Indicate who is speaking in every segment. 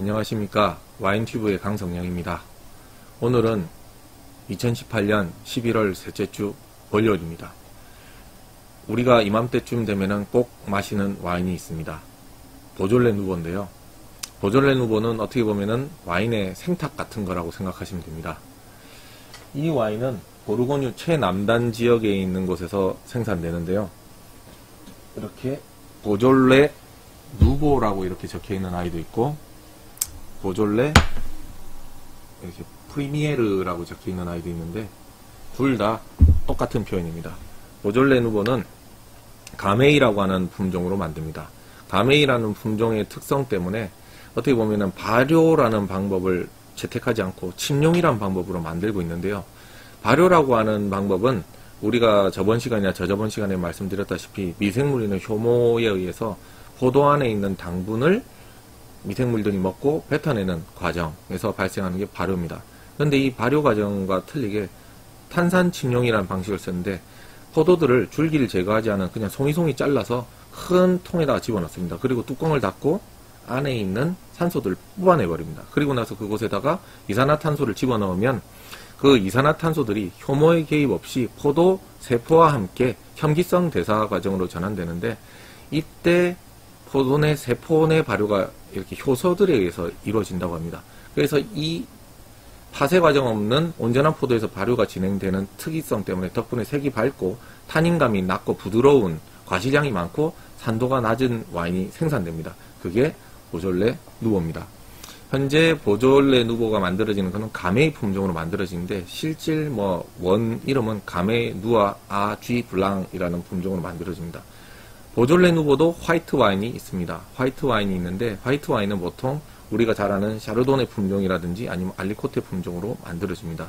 Speaker 1: 안녕하십니까. 와인튜브의 강성량입니다. 오늘은 2018년 11월 셋째 주 월요일입니다. 우리가 이맘때쯤 되면은 꼭 마시는 와인이 있습니다. 보졸레 누보인데요. 보졸레 누보는 어떻게 보면은 와인의 생탁 같은 거라고 생각하시면 됩니다. 이 와인은 보르고뉴 최남단 지역에 있는 곳에서 생산되는데요. 이렇게 보졸레 누보라고 이렇게 적혀 있는 아이도 있고, 보졸레 이렇게 프리미에르라고 적혀 있는 아이도 있는데, 둘 다 똑같은 표현입니다. 보졸레 누보는 가메이라고 하는 품종으로 만듭니다. 가메이라는 품종의 특성 때문에 어떻게 보면은 발효라는 방법을 채택하지 않고 침용이라는 방법으로 만들고 있는데요. 발효라고 하는 방법은 우리가 저번 시간이나 저저번 시간에 말씀드렸다시피 미생물이나 효모에 의해서 포도 안에 있는 당분을 미생물들이 먹고 뱉어내는 과정에서 발생하는 게 발효입니다. 그런데 이 발효 과정과 틀리게 탄산 침용이라는 방식을 쓰는데, 포도들을 줄기를 제거하지 않은 그냥 송이송이 잘라서 큰 통에다가 집어넣습니다. 그리고 뚜껑을 닫고 안에 있는 산소들을 뽑아내버립니다. 그리고 나서 그곳에다가 이산화탄소를 집어넣으면 그 이산화탄소들이 효모의 개입 없이 포도 세포와 함께 혐기성 대사 과정으로 전환되는데, 이때 포도 내 세포 내 발효가 이렇게 효소들에 의해서 이루어진다고 합니다. 그래서 이 파쇄 과정 없는 온전한 포도에서 발효가 진행되는 특이성 때문에 덕분에 색이 밝고 탄닌감이 낮고 부드러운 과실량이 많고 산도가 낮은 와인이 생산됩니다. 그게 보졸레 누보입니다. 현재 보졸레 누보가 만들어지는 것은 가메이 품종으로 만들어지는데, 실질 원 이름은 가메이 누아 아쥐 블랑이라는 품종으로 만들어집니다. 보졸레 누보도 화이트 와인이 있습니다. 화이트 와인이 있는데, 화이트 와인은 보통 우리가 잘 아는 샤르도네 품종이라든지 아니면 알리코테 품종으로 만들어집니다.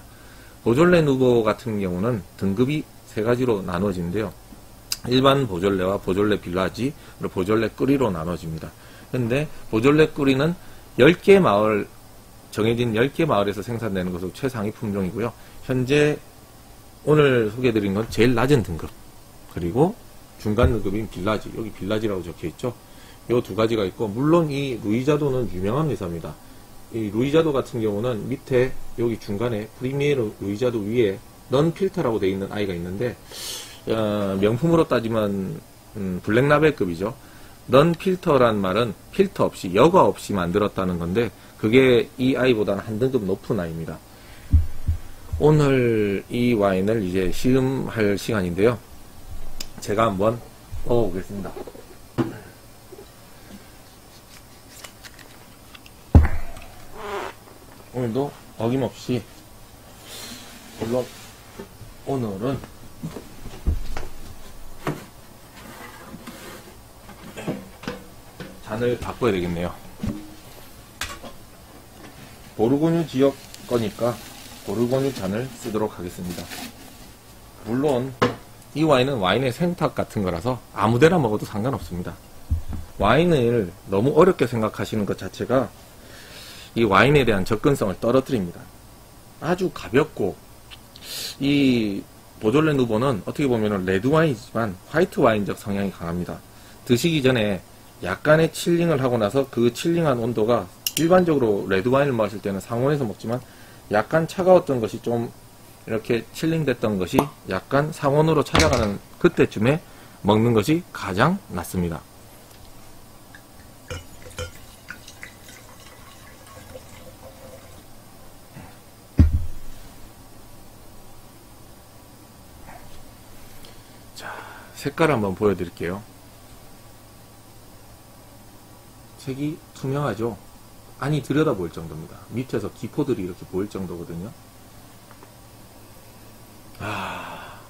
Speaker 1: 보졸레 누보 같은 경우는 등급이 세 가지로 나눠지는데요. 일반 보졸레와 보졸레 빌라지, 그리고 보졸레 끄리로 나눠집니다. 그런데 보졸레 끄리는 10개 마을, 정해진 10개 마을에서 생산되는 것으로 최상위 품종이고요. 현재 오늘 소개해드린 건 제일 낮은 등급, 그리고 중간 등급인 빌라지, 여기 빌라지라고 적혀있죠. 요 두 가지가 있고, 물론 이 루이자도는 유명한 회사입니다. 이 루이자도 같은 경우는 밑에 여기 중간에 프리미에르 루이자도 위에 넌 필터라고 되어 있는 아이가 있는데, 명품으로 따지면 블랙라벨급이죠. 넌 필터란 말은 필터 없이, 여과 없이 만들었다는 건데, 그게 이 아이보다는 한 등급 높은 아이입니다. 오늘 이 와인을 이제 시음할 시간인데요. 제가 한번 먹어보겠습니다. 오늘도 어김없이, 물론 오늘은 잔을 바꿔야 되겠네요. 보르고뉴 지역 거니까 보르고뉴 잔을 쓰도록 하겠습니다. 물론 이 와인은 와인의 생탁 같은 거라서 아무데나 먹어도 상관없습니다. 와인을 너무 어렵게 생각하시는 것 자체가 이 와인에 대한 접근성을 떨어뜨립니다. 아주 가볍고, 이 보졸레 누보는 어떻게 보면 레드 와인이지만 화이트 와인적 성향이 강합니다. 드시기 전에 약간의 칠링을 하고 나서 그 칠링한 온도가, 일반적으로 레드 와인을 마실 때는 상온에서 먹지만 약간 차가웠던 것이 좀 이렇게 칠링됐던 것이 약간 상온으로 찾아가는 그때쯤에 먹는 것이 가장 낫습니다. 자, 색깔 한번 보여드릴게요. 색이 투명하죠? 안이 들여다보일 정도입니다. 밑에서 기포들이 이렇게 보일 정도거든요.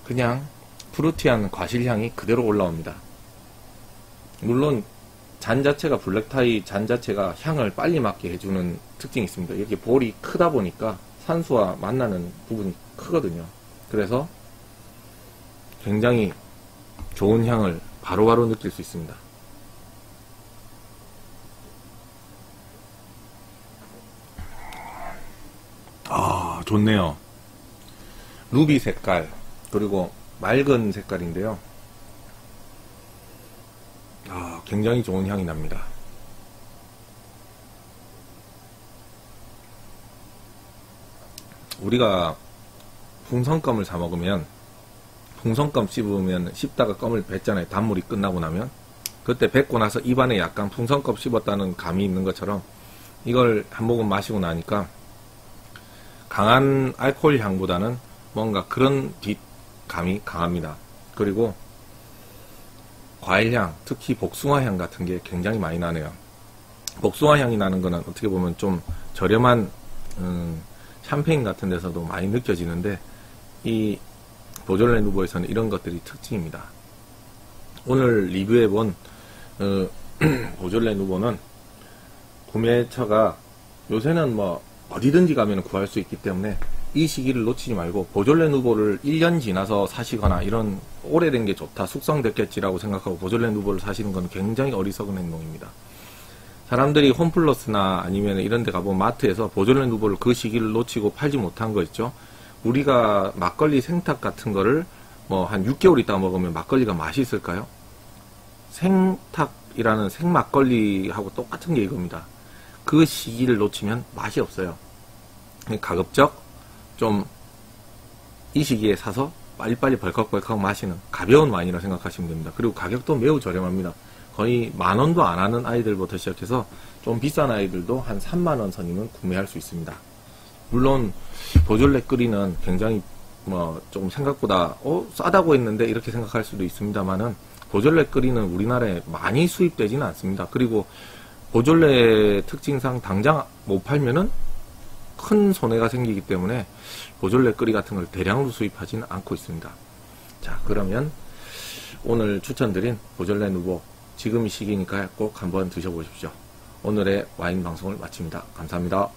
Speaker 1: 그냥 프루티한 과실향이 그대로 올라옵니다. 물론 잔 자체가, 블랙타이 잔 자체가 향을 빨리 맡게 해주는 특징이 있습니다. 이렇게 볼이 크다 보니까 산수와 만나는 부분이 크거든요. 그래서 굉장히 좋은 향을 바로바로 느낄 수 있습니다. 좋네요. 루비 색깔, 그리고 맑은 색깔인데요. 굉장히 좋은 향이 납니다. 우리가 풍선껌을 사 먹으면 풍선껌 씹다가 껌을 뱉잖아요. 단물이 끝나고 나면. 그때 뱉고 나서 입안에 약간 풍선껌 씹었다는 감이 있는 것처럼 이걸 한 모금 마시고 나니까 강한 알코올 향보다는 뭔가 그런 뒷감이 강합니다. 그리고 과일향, 특히 복숭아 향 같은 게 굉장히 많이 나네요. 복숭아 향이 나는 거는 어떻게 보면 좀 저렴한 샴페인 같은 데서도 많이 느껴지는데 이 보졸레 누보에서는 이런 것들이 특징입니다. 오늘 리뷰해본 보졸레 누보는 구매처가 요새는 뭐 어디든지 가면 구할 수 있기 때문에 이 시기를 놓치지 말고 보졸레 누보를 1년 지나서 사시거나 이런 오래된 게 좋다, 숙성됐겠지라고 생각하고 보졸레 누보를 사시는 건 굉장히 어리석은 행동입니다. 사람들이 홈플러스나 아니면 이런 데 가보면 마트에서 보졸레 누보를 그 시기를 놓치고 팔지 못한 거 있죠. 우리가 막걸리 생탁 같은 거를 뭐 한 6개월 있다가 먹으면 막걸리가 맛이 있을까요? 생탁이라는 생막걸리하고 똑같은 게 이겁니다. 그 시기를 놓치면 맛이 없어요. 가급적 좀 이 시기에 사서 빨리빨리 벌컥벌컥 마시는 가벼운 와인이라고 생각하시면 됩니다. 그리고 가격도 매우 저렴합니다. 거의 10,000원도 안 하는 아이들부터 시작해서 좀 비싼 아이들도 한 30,000원 선이면 구매할 수 있습니다. 물론 보졸레 끓이는 굉장히 뭐 조금 생각보다 싸다고 했는데 이렇게 생각할 수도 있습니다만은 보졸레 끓이는 우리나라에 많이 수입되지는 않습니다. 그리고 보졸레 특징상 당장 못 팔면은 큰 손해가 생기기 때문에 보졸레 끓이 같은 걸 대량으로 수입하지는 않고 있습니다. 자, 그러면 오늘 추천드린 보졸레 누보 지금 이 시기니까 꼭 한번 드셔보십시오. 오늘의 와인 방송을 마칩니다. 감사합니다.